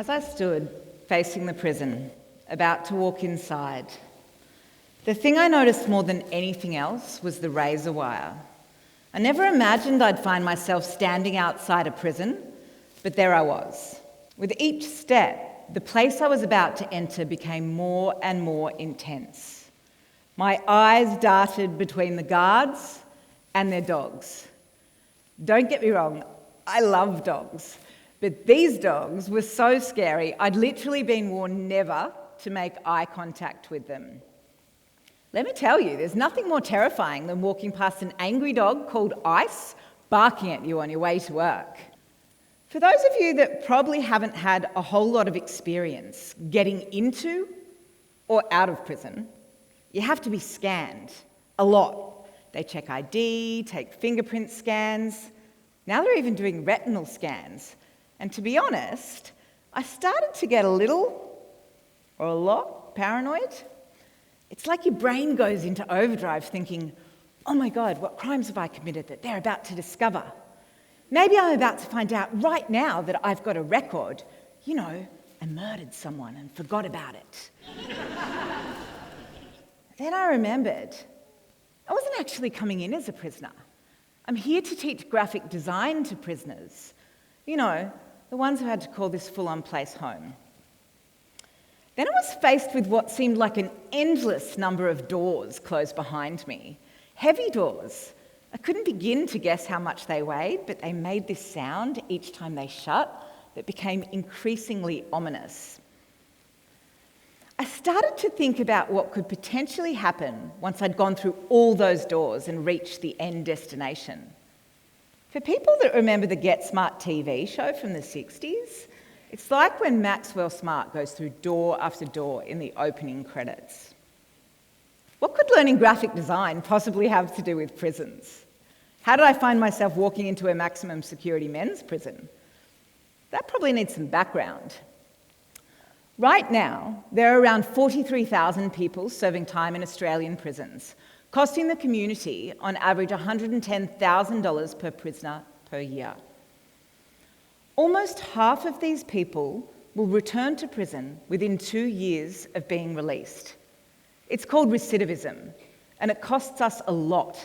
As I stood facing the prison, about to walk inside, the thing I noticed more than anything else was the razor wire. I never imagined I'd find myself standing outside a prison, but there I was. With each step, the place I was about to enter became more and more intense. My eyes darted between the guards and their dogs. Don't get me wrong, I love dogs, but these dogs were so scary, I'd literally been warned never to make eye contact with them. Let me tell you, there's nothing more terrifying than walking past an angry dog called Ice barking at you on your way to work. For those of you that probably haven't had a whole lot of experience getting into or out of prison, you have to be scanned a lot. They check ID, take fingerprint scans. Now they're even doing retinal scans. And to be honest, I started to get a little, or a lot, paranoid. It's like your brain goes into overdrive thinking, oh my God, what crimes have I committed that they're about to discover? Maybe I'm about to find out right now that I've got a record. You know, I murdered someone and forgot about it. Then I remembered, I wasn't actually coming in as a prisoner. I'm here to teach graphic design to prisoners. You know, the ones who had to call this full-on place home. Then I was faced with what seemed like an endless number of doors closed behind me. Heavy doors. I couldn't begin to guess how much they weighed, but they made this sound each time they shut that became increasingly ominous. I started to think about what could potentially happen once I'd gone through all those doors and reached the end destination. For people that remember the Get Smart TV show from the 60s, it's like when Maxwell Smart goes through door after door in the opening credits. What could learning graphic design possibly have to do with prisons? How did I find myself walking into a maximum security men's prison? That probably needs some background. Right now, there are around 43,000 people serving time in Australian prisons, costing the community on average $110,000 per prisoner per year. Almost half of these people will return to prison within 2 years of being released. It's called recidivism, and it costs us a lot,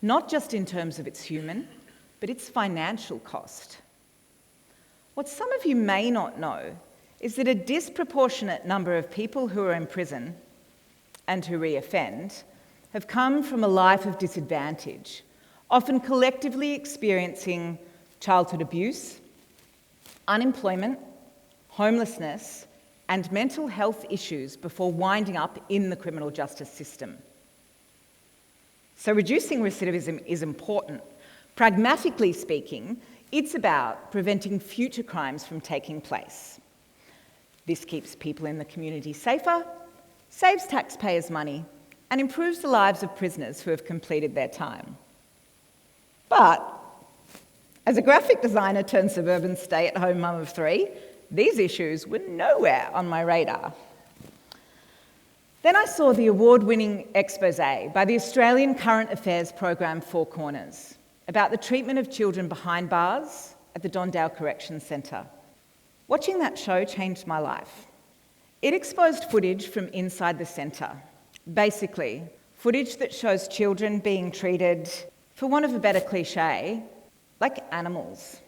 not just in terms of its human, but its financial cost. What some of you may not know is that a disproportionate number of people who are in prison and who reoffend have come from a life of disadvantage, often collectively experiencing childhood abuse, unemployment, homelessness, and mental health issues before winding up in the criminal justice system. So reducing recidivism is important. Pragmatically speaking, it's about preventing future crimes from taking place. This keeps people in the community safer, saves taxpayers money, and improves the lives of prisoners who have completed their time. But as a graphic designer turned suburban stay-at-home mum of 3, these issues were nowhere on my radar. Then I saw the award-winning expose by the Australian Current Affairs program Four Corners about the treatment of children behind bars at the Dondale Correction Centre. Watching that show changed my life. It exposed footage from inside the centre. Basically, footage that shows children being treated, for want of a better cliche, like animals.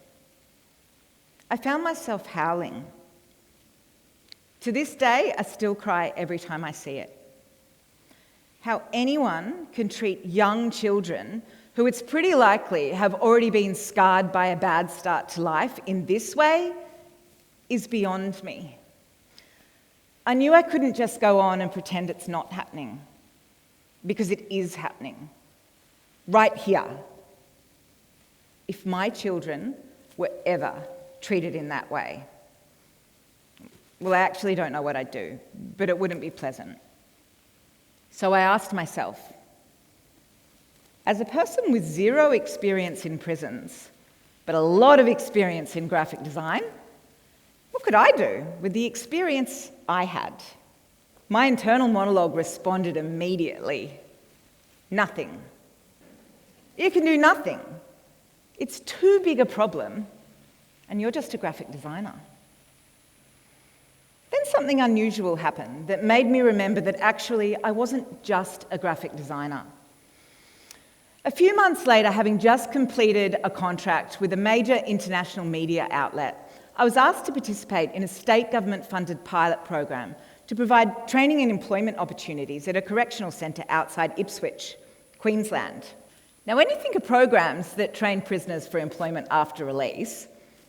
I found myself howling. To this day, I still cry every time I see it. How anyone can treat young children, who it's pretty likely have already been scarred by a bad start to life, in this way is beyond me. I knew I couldn't just go on and pretend it's not happening, because it is happening, right here. If my children were ever treated in that way, well, I actually don't know what I'd do, but it wouldn't be pleasant. So I asked myself, as a person with zero experience in prisons, but a lot of experience in graphic design, what could I do with the experience I had? My internal monologue responded immediately. Nothing. You can do nothing. It's too big a problem, and you're just a graphic designer. Then something unusual happened that made me remember that actually I wasn't just a graphic designer. A few months later, having just completed a contract with a major international media outlet, I was asked to participate in a state government-funded pilot program to provide training and employment opportunities at a correctional centre outside Ipswich, Queensland. Now, when you think of programs that train prisoners for employment after release,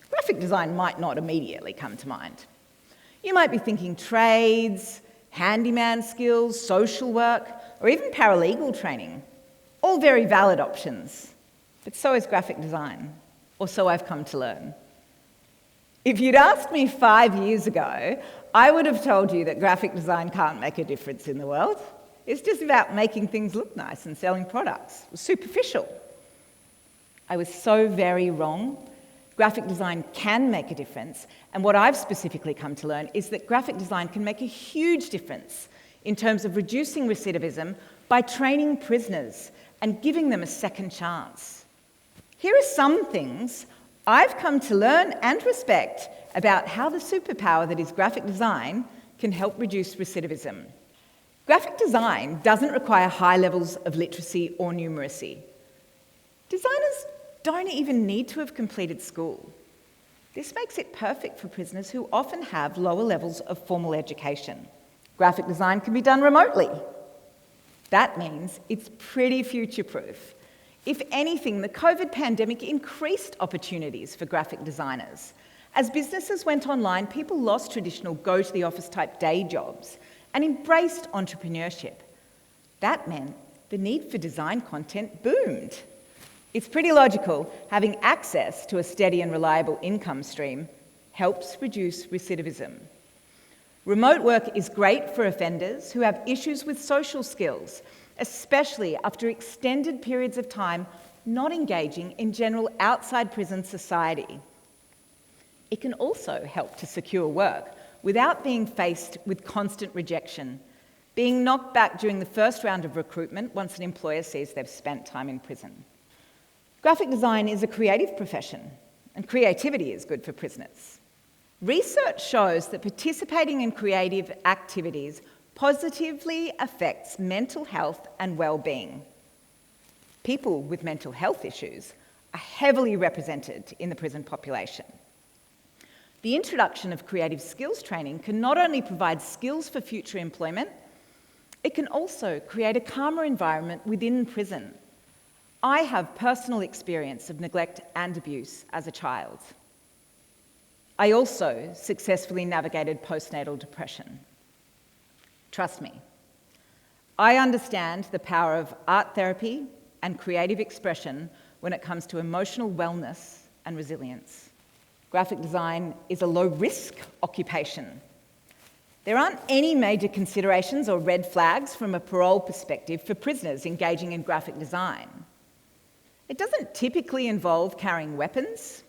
graphic design might not immediately come to mind. You might be thinking trades, handyman skills, social work, or even paralegal training. All very valid options, but so is graphic design, or so I've come to learn. If you'd asked me 5 years ago, I would have told you that graphic design can't make a difference in the world. It's just about making things look nice and selling products. It was superficial. I was so very wrong. Graphic design can make a difference, and what I've specifically come to learn is that graphic design can make a huge difference in terms of reducing recidivism by training prisoners and giving them a second chance. Here are some things I've come to learn and respect about how the superpower that is graphic design can help reduce recidivism. Graphic design doesn't require high levels of literacy or numeracy. Designers don't even need to have completed school. This makes it perfect for prisoners who often have lower levels of formal education. Graphic design can be done remotely. That means it's pretty future-proof. If anything, the COVID pandemic increased opportunities for graphic designers. As businesses went online, people lost traditional go-to-the-office type day jobs and embraced entrepreneurship. That meant the need for design content boomed. It's pretty logical having access to a steady and reliable income stream helps reduce recidivism. Remote work is great for offenders who have issues with social skills, especially after extended periods of time not engaging in general outside prison society. It can also help to secure work without being faced with constant rejection, being knocked back during the first round of recruitment once an employer sees they've spent time in prison. Graphic design is a creative profession, and creativity is good for prisoners. Research shows that participating in creative activities positively affects mental health and well-being. People with mental health issues are heavily represented in the prison population. The introduction of creative skills training can not only provide skills for future employment, it can also create a calmer environment within prison. I have personal experience of neglect and abuse as a child. I also successfully navigated postnatal depression. Trust me, I understand the power of art therapy and creative expression when it comes to emotional wellness and resilience. Graphic design is a low-risk occupation. There aren't any major considerations or red flags from a parole perspective for prisoners engaging in graphic design. It doesn't typically involve carrying weapons,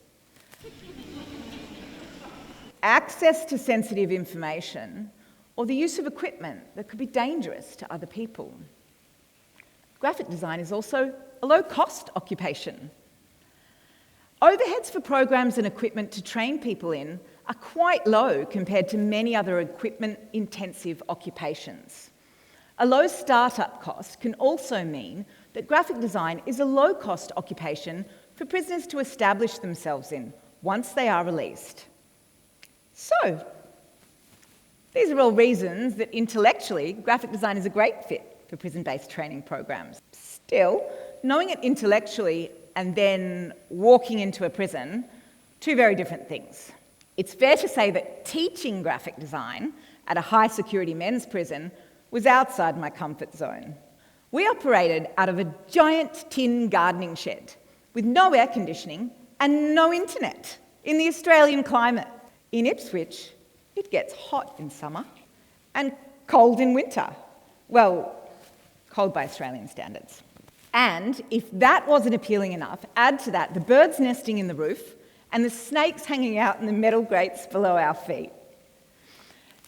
access to sensitive information, or the use of equipment that could be dangerous to other people. Graphic design is also a low-cost occupation. Overheads for programs and equipment to train people in are quite low compared to many other equipment-intensive occupations. A low startup cost can also mean that graphic design is a low-cost occupation for prisoners to establish themselves in once they are released. So, these are all reasons that intellectually, graphic design is a great fit for prison-based training programs. Still, knowing it intellectually and then walking into a prison, two very different things. It's fair to say that teaching graphic design at a high-security men's prison was outside my comfort zone. We operated out of a giant tin gardening shed with no air conditioning and no internet in the Australian climate. In Ipswich, it gets hot in summer and cold in winter. Well, cold by Australian standards. And if that wasn't appealing enough, add to that the birds nesting in the roof and the snakes hanging out in the metal grates below our feet.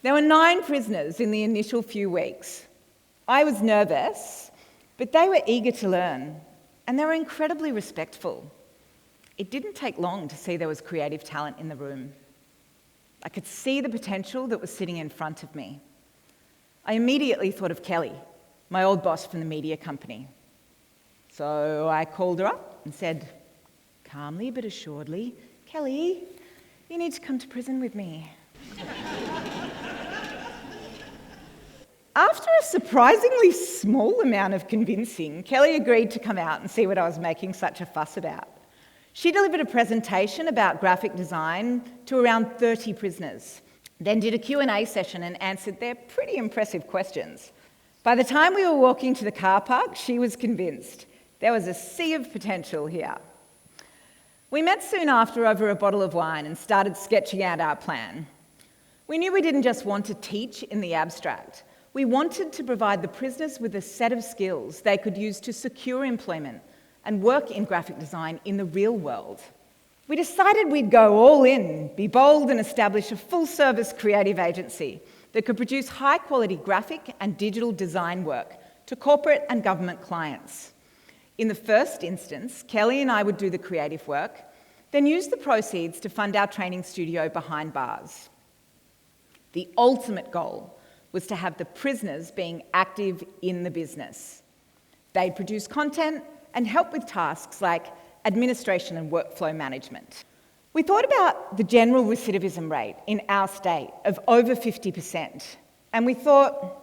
There were 9 prisoners in the initial few weeks. I was nervous, but they were eager to learn, and they were incredibly respectful. It didn't take long to see there was creative talent in the room. I could see the potential that was sitting in front of me. I immediately thought of Kelly, my old boss from the media company. So I called her up and said, calmly but assuredly, "Kelly, you need to come to prison with me." After a surprisingly small amount of convincing, Kelly agreed to come out and see what I was making such a fuss about. She delivered a presentation about graphic design to around 30 prisoners, then did a Q&A session and answered their pretty impressive questions. By the time we were walking to the car park, she was convinced there was a sea of potential here. We met soon after over a bottle of wine and started sketching out our plan. We knew we didn't just want to teach in the abstract. We wanted to provide the prisoners with a set of skills they could use to secure employment and work in graphic design in the real world. We decided we'd go all in, be bold and establish a full-service creative agency that could produce high-quality graphic and digital design work to corporate and government clients. In the first instance, Kelly and I would do the creative work, then use the proceeds to fund our training studio behind bars. The ultimate goal was to have the prisoners being active in the business. They'd produce content and help with tasks like administration and workflow management. We thought about the general recidivism rate in our state of over 50%, and we thought,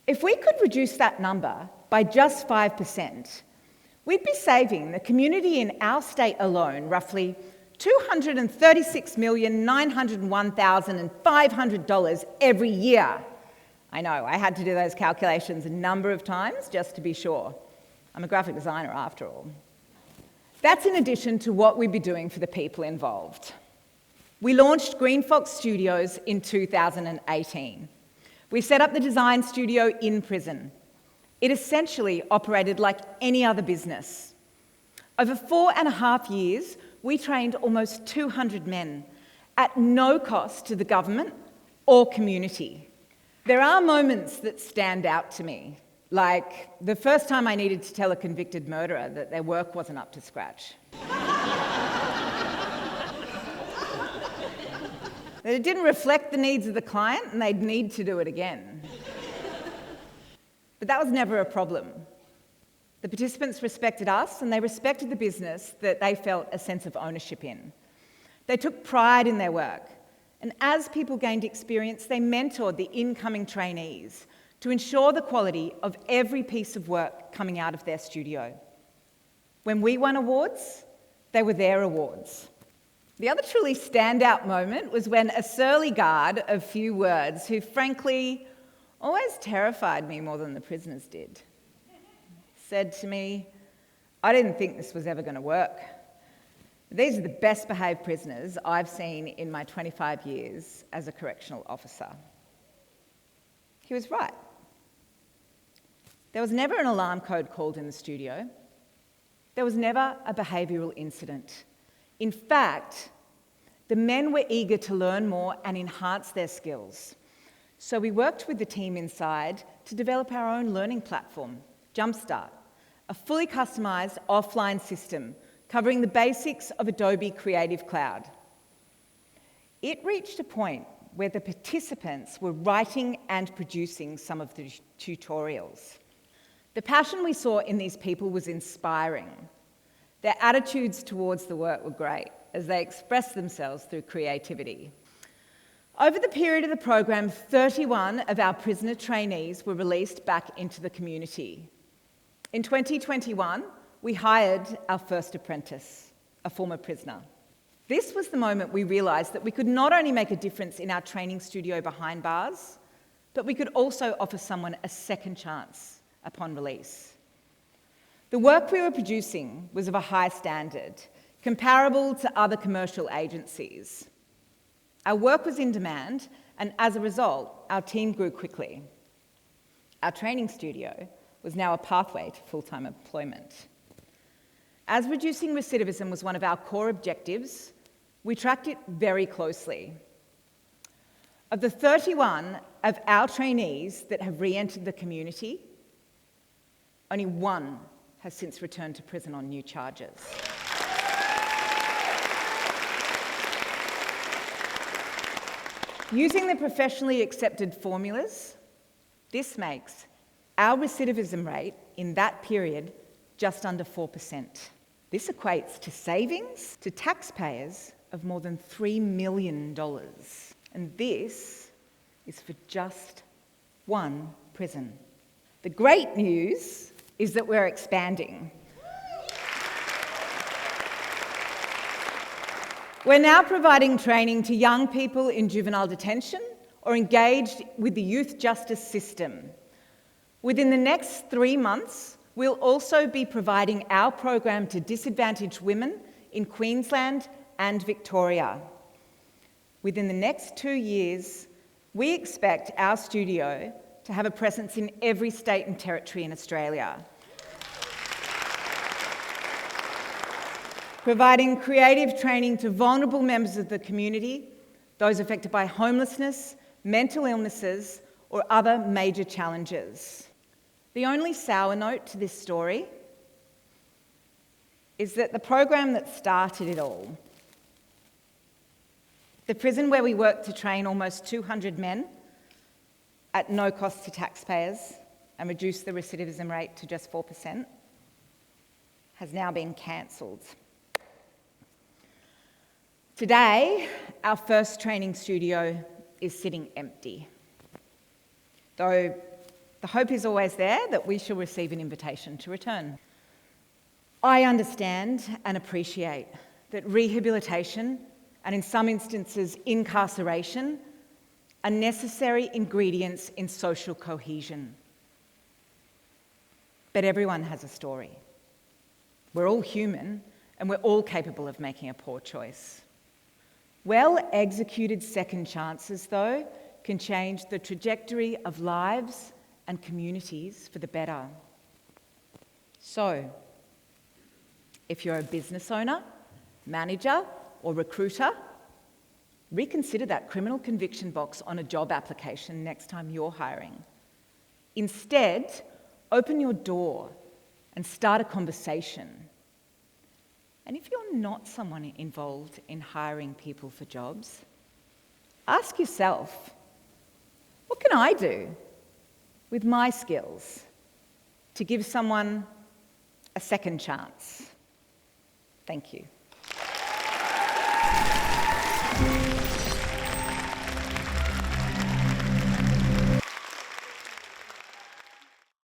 if we could reduce that number by just 5%, we'd be saving the community in our state alone roughly $236,901,500 every year. I know, I had to do those calculations a number of times just to be sure. I'm a graphic designer after all. That's in addition to what we'd be doing for the people involved. We launched Green Fox Studios in 2018. We set up the design studio in prison. It essentially operated like any other business. Over 4.5 years, we trained almost 200 men at no cost to the government or community. There are moments that stand out to me, like the first time I needed to tell a convicted murderer that their work wasn't up to scratch. That it didn't reflect the needs of the client and they'd need to do it again. But that was never a problem. The participants respected us and they respected the business that they felt a sense of ownership in. They took pride in their work, and as people gained experience, they mentored the incoming trainees to ensure the quality of every piece of work coming out of their studio. When we won awards, they were their awards. The other truly standout moment was when a surly guard of few words, who frankly always terrified me more than the prisoners did, said to me, "I didn't think this was ever going to work. These are the best behaved prisoners I've seen in my 25 years as a correctional officer." He was right. There was never an alarm code called in the studio. There was never a behavioural incident. In fact, the men were eager to learn more and enhance their skills. So we worked with the team inside to develop our own learning platform, Jumpstart, a fully customised offline system covering the basics of Adobe Creative Cloud. It reached a point where the participants were writing and producing some of the tutorials. The passion we saw in these people was inspiring. Their attitudes towards the work were great as they expressed themselves through creativity. Over the period of the program, 31 of our prisoner trainees were released back into the community. In 2021, we hired our first apprentice, a former prisoner. This was the moment we realised that we could not only make a difference in our training studio behind bars, but we could also offer someone a second chance upon release. The work we were producing was of a high standard, comparable to other commercial agencies. Our work was in demand, and as a result, our team grew quickly. Our training studio was now a pathway to full-time employment. As reducing recidivism was one of our core objectives, we tracked it very closely. Of the 31 of our trainees that have re-entered the community, only one has since returned to prison on new charges. Using the professionally accepted formulas, this makes our recidivism rate in that period just under 4%. This equates to savings to taxpayers of more than $3 million. And this is for just one prison. The great news is that we're expanding. We're now providing training to young people in juvenile detention or engaged with the youth justice system. Within the next 3 months, we'll also be providing our program to disadvantaged women in Queensland and Victoria. Within the next 2 years, we expect our studio to have a presence in every state and territory in Australia, providing creative training to vulnerable members of the community, those affected by homelessness, mental illnesses, or other major challenges. The only sour note to this story is that the program that started it all, the prison where we worked to train almost 200 men at no cost to taxpayers and reduce the recidivism rate to just 4%, has now been cancelled. Today, our first training studio is sitting empty, though the hope is always there that we shall receive an invitation to return. I understand and appreciate that rehabilitation, and in some instances incarceration, are necessary ingredients in social cohesion. But everyone has a story. We're all human, and we're all capable of making a poor choice. Well-executed second chances, though, can change the trajectory of lives and communities for the better. So, if you're a business owner, manager, or recruiter, reconsider that criminal conviction box on a job application next time you're hiring. Instead, open your door and start a conversation. And if you're not someone involved in hiring people for jobs, ask yourself, what can I do with my skills to give someone a second chance? Thank you.